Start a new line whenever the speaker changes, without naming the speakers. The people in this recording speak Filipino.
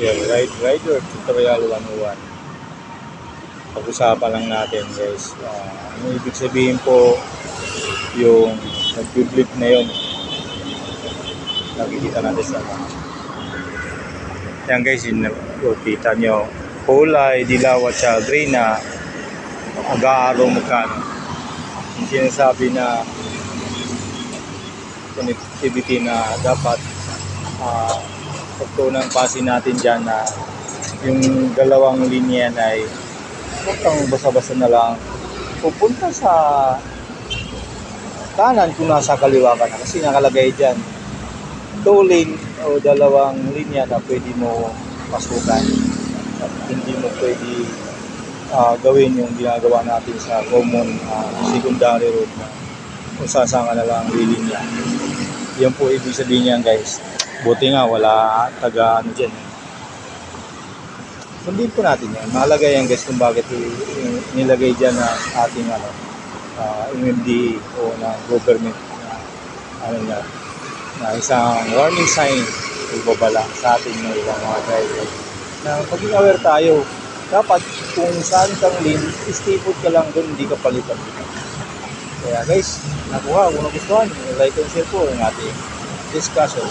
Yeah, rider tutorial 101. Pag-usapan lang natin guys. Ang ibig sabihin po yung nag-blip na yun. Nakikita natin sa yan guys, kita nyo. Kulay, dilaw at sa green na mag-aaraw magkano. Yung sinasabi na connectivity na dapat pagtunang pasin natin dyan na yung dalawang linya ay huwag kang basa-basa na lang pupunta sa kanan kung nasa kaliwa ka na kasi nakalagay dyan 2 lane o dalawang linya na pwede mo pasukan at hindi mo pwede gawin yung ginagawa natin sa common secondary road na kung saan ka na lang lilinya. Yan po ibig sabihin yan guys. Buti nga wala taga dyan. Sundin po natin yan. Mahalaga yan guys kung bakit nilagay dyan na ating MMDA o na government na isang warning sign ibabala sa ating mga driver. Na paging aware tayo, dapat kung saan kang lane, stay put ka lang doon, hindi ka palitan. Kaya guys, nakuha, kung nagustuhan, like and share po ang ating discussion.